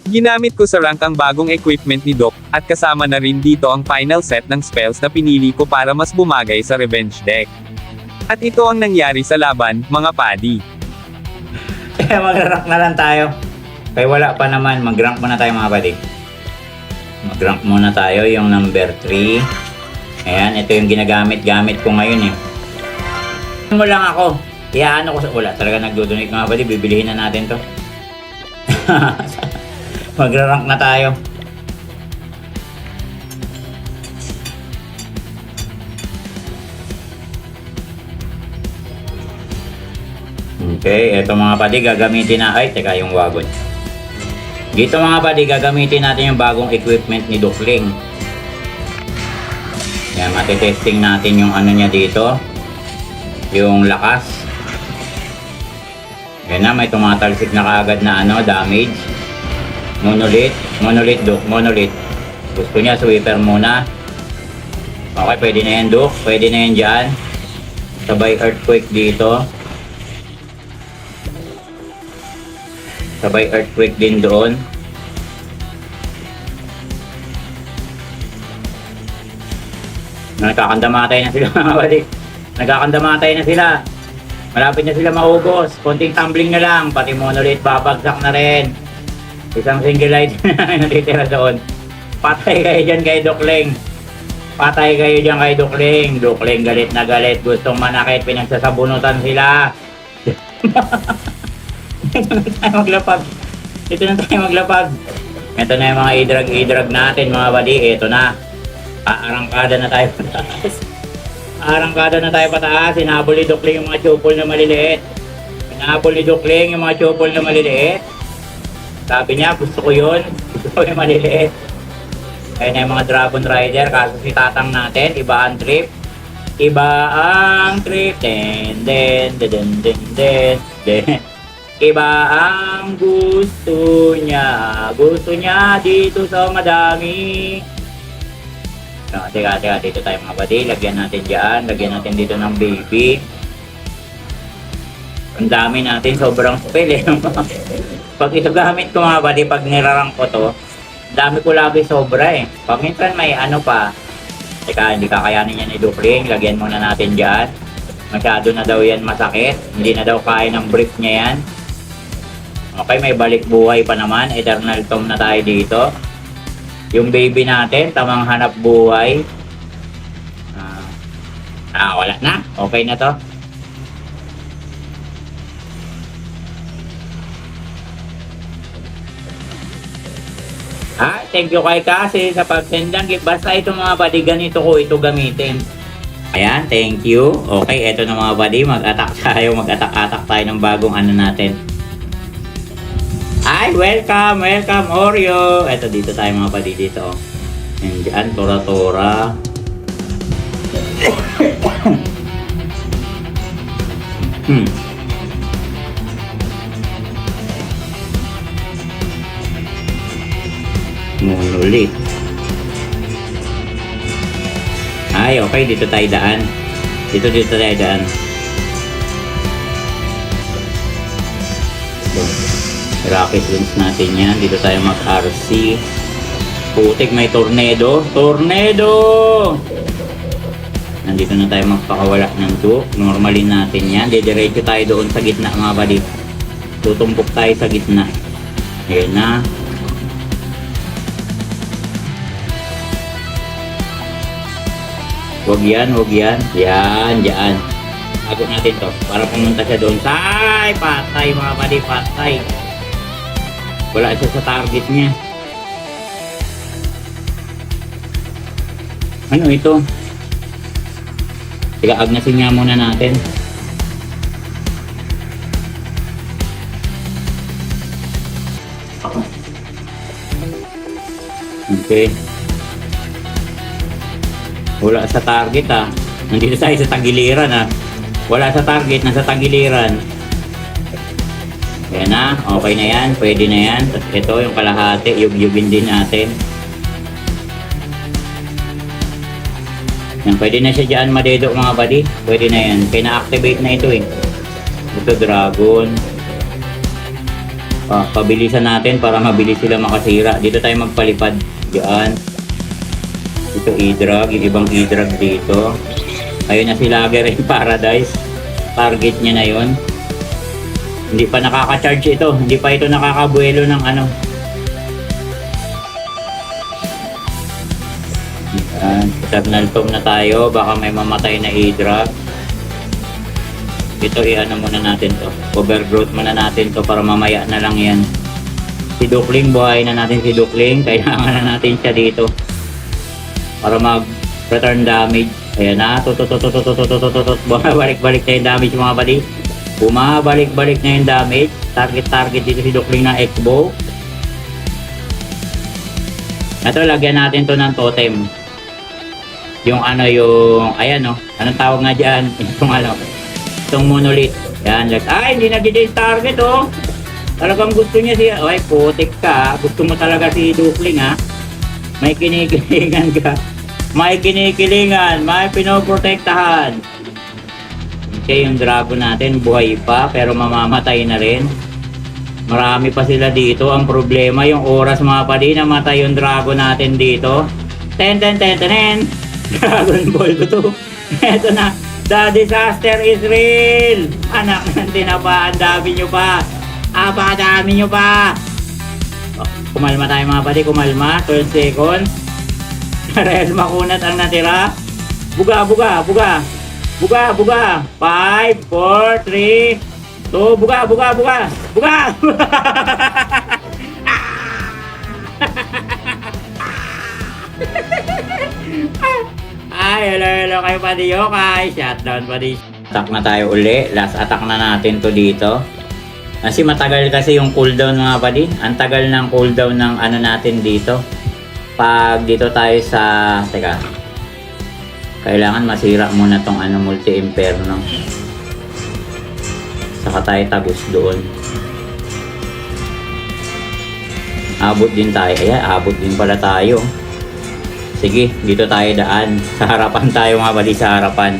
Ginamit ko sa rank ang bagong equipment ni Doc, at kasama na rin dito ang final set ng spells na pinili ko para mas bumagay sa revenge deck. At ito ang nangyari sa laban, mga padi. Kaya mag-rank na lang tayo. Kaya wala pa naman, mag-rank muna tayo mga buddy. Mag-rank muna tayo, yung number 3. Ayan, ito yung ginagamit-gamit ko ngayon eh. Mo lang ako. Iyaano ko sa... Wala, talaga nagdodonate mga buddy, bibilihin na natin to. Magra-rank na tayo. Okay, eto mga padi, gagamitin na... Ay, teka, yung wagon. Dito mga padi, gagamitin natin yung bagong equipment ni Dukling. Yan, matitesting natin yung ano niya dito. Yung lakas. Yan na, may tumatalsik na kaagad na ano, damage. Monolith, Duk, monolith. Gusto niya, sweeper muna. Okay, pwede na yan, Duk. Pwede na yan dyan. Sabay earthquake dito. Sabay earthquake din doon. Nagkakandamatay na sila mga balik. Nagkakandamatay na sila. Malapit na sila maubos. Konting tumbling na lang. Pati monolith babagsak na rin. Isang single light na natitira doon. Patay kayo dyan kay Dukling. Patay kayo dyan kay Dukling. Dukling galit na galit. Gustong manakit. Pinagsasabunutan sila. Ito na tayo maglapag. Ito na tayo maglapag. Ito na yung mga idrag natin mga buddy. Ito na. Arangkada na tayo pataas. Arangkada na tayo pataas. Hinabol ni Dukling yung mga chupol na maliliit. Hinabol ni Dukling yung mga chupol na maliliit. Sabi niya, gusto ko yun. Gusto ko yung maliliit. Ayun na yung mga Dragon Rider. Kaso si Tatang natin, iba ang trip. Iba ang trip. Den. Iba ang gusto niya. Gusto niya dito sa madami. So, teka, dito tayo mga buddy. Lagyan natin dyan. Lagyan natin dito ng baby. Ang dami natin. Sobrang spell eh. Pag ito gamit ko mga buddy, pag nirarang ko to, dami ko lagi sobra eh. Pag minsan may ano pa, teka, hindi kakayanin yan ni Dukling. Lagyan muna natin dyan. Masyado na daw yan masakit. Hindi na daw kaya ng brief niya yan. Okay, may balik buhay pa naman. Eternal Tomb na tayo dito. Yung baby natin, tamang hanap buhay. Wala na. Okay na to. Thank you kay Kasi sa pagsendang gift. Basta ito mga buddy, ganito ko ito gamitin. Ayan, thank you. Okay, ito na mga buddy, mag-attack tayo. Mag-attack tayo ng bagong ano natin. Ay, welcome Oreo. Ito dito tayo mga buddy dito. And dyan, tora. Monolith. Ay, okay, dito tayo daan. Dito tayo daan. Rocket launch natin yan. Dito tayo mag-RC. Putik, may tornado. Nandito na tayo magpakawala ng Duke. Normalin natin yan. Didiretso tayo doon sa gitna mga buddy. Tutumpok tayo sa gitna. Ayan na. Huwag yan. Yan, dyan. Bago natin to. Para pumunta siya doon. Patay mga buddy, patay. Wala siya sa target niya. Ano ito? Teka, agnasin nga muna natin. Okay. Wala sa target Nandito tayo sa tagiliran Wala sa target, nasa tagiliran. Yan na, okay na yan, pwede na yan. Tapos ito yung kalahati, yug-yugin din natin. Yan, pwede na siya dyan madedo mga buddy. Pwede na yan, kaya na-activate na ito eh. Ito dragon. Pabilisan natin para mabilis sila makasira. Dito tayo magpalipad. Diyan. Ito e-drag, yung ibang e-drag dito. Ayun na si Lager in Paradise. Target niya na yon. Hindi pa nakaka-charge ito. Hindi pa ito nakakabuelo ng ano. Yan. Eternal Tomb na tayo. Baka may mamatay na e-drag. Ito i-ano muna natin to. Overgrowth muna natin to para mamaya na lang yan. Si Duckling, buhayin na natin si Duckling. Kailangan na natin siya dito. Para mag-return damage. Ayan na. Bumabalik-balik na yung damage mga buddy. Bumabalik-balik na yung damage. Target dito si Duckling ng X-Bow. Ito, lagyan natin to ng totem. Yung ano yung, ayan o. Anong tawag nga dyan? Itong ano. Itong monolith. Yan. Ay, hindi nag-date target oh. Talagang gusto niya siya. Ay, putik ka. Gusto mo talaga si Duckling ha. May kinikilingan ka. May kinikilingan. May pinoprotektahan. Okay, yung dragon natin buhay pa pero mamamatay na rin. Marami pa sila dito. Ang problema yung oras mga padi. Namatay yung dragon natin dito. Ten. Dragon Ball ko to. Eto na. The disaster is real! Anak ng tinapa, ang dami nyo pa! Dami nyo pa! Kumalma tayo mga pati, kumalma. 12 seconds. Parehas makunat ang natira. Buga! 5, 4, 3, 2, buga! Ay, hello kayo pati Yokai. Shutdown pati. Attack na tayo uli. Last attack na natin to dito. Kasi matagal kasi yung cooldown mga pati. Ang tagal ng cooldown ng ano natin dito. Pag dito tayo sa... Teka. Kailangan masira muna tong ano multi-imperno. Saka tayo tagos doon. Abot din tayo. Ayan, abot din pala tayo. Sige, dito tayo daan. Sa harapan tayo mga bali, sa harapan.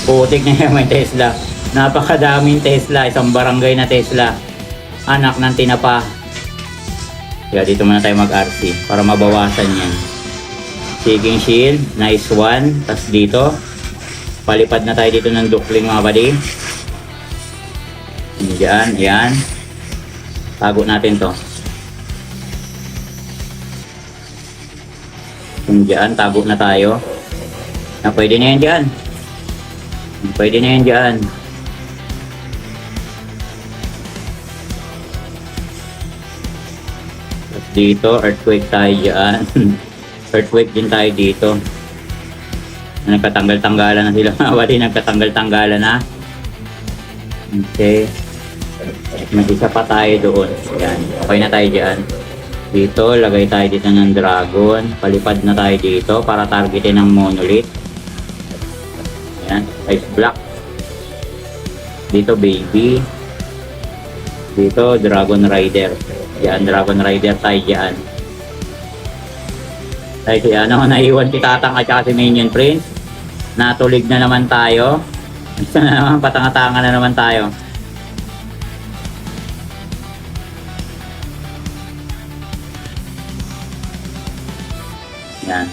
Putik na yung may Tesla. Napakadaming Tesla. Isang barangay na Tesla. Anak ng tinapa. Kaya dito muna tayo mag-RC para mabawasan yan. Seeking Shield. Nice one. Tapos dito. Palipad na tayo dito ng Duckling mga bali. Diyan, yan. Tago natin to. Kung dyan, tago na tayo. Pwede na yan dyan. Pwede na yan dyan. Tapos dito, earthquake tayo dyan. Earthquake din tayo dito. Nagkatanggal-tanggalan na sila. Nagkatanggal-tanggalan na. Okay. May isa pa tayo doon. Yan. Okay na tayo dyan. Dito, lagay tayo dito ng dragon. Palipad na tayo dito para targetin ng monolith. Ayan, ice block. Dito, baby. Dito, dragon rider. Diyan, dragon rider tayo dyan. Tayo si ano, naiwan si Tatang at saka si Minion Prince. Natulig na naman tayo. Isa na naman, patanga-tanga na naman tayo. Yan.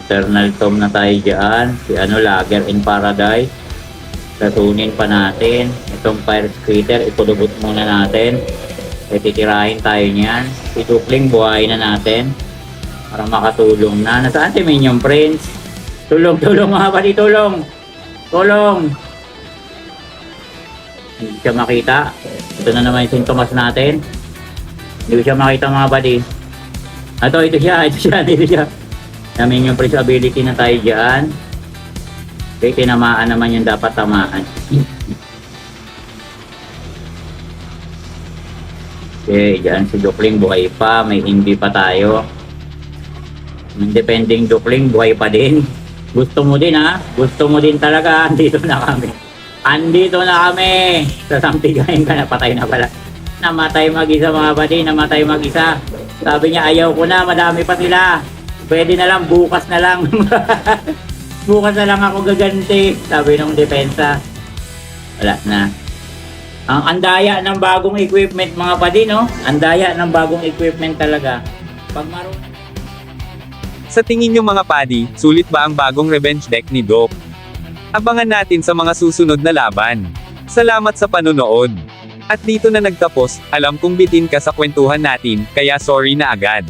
Eternal Tomb na tayo dyan. Si ano, Lager in Paradise. Tatunin pa natin. Itong Fire Squitter, ipulubot muna natin. Titirahin tayo niyan. Si Duckling, buhayin na natin. Para makatulong na. Nasaan si Minion Prince? Tulong mga pati, tulong! Tulong! Hindi siya makita. Ito na naman yung sintomas natin. Hindi siya makita mga pati. Ito siya. Namin yung Prince ability na tayo dyan. Okay, tinamaan naman yung dapat tamaan. Okay, dyan si Duckling buhay pa. May hindi pa tayo. Independing Duckling buhay pa din. Gusto mo din ha? Gusto mo din talaga. Andito na kami. Sasampigayin ka na, patay na pala. Namatay mag-isa mga pati. Namatay mag-isa. Sabi niya ayaw ko na. Madami pa sila. Pwede na lang, bukas na lang. Bukas na lang ako gaganti. Sabi ng depensa. Wala na. Ang andaya ng bagong equipment mga padi, no? Andaya ng bagong equipment talaga. Pag marunong. Sa tingin nyo mga padi, sulit ba ang bagong revenge deck ni Doc? Abangan natin sa mga susunod na laban. Salamat sa panonood. At dito na nagtapos, alam kong bitin ka sa kwentuhan natin, kaya sorry na agad.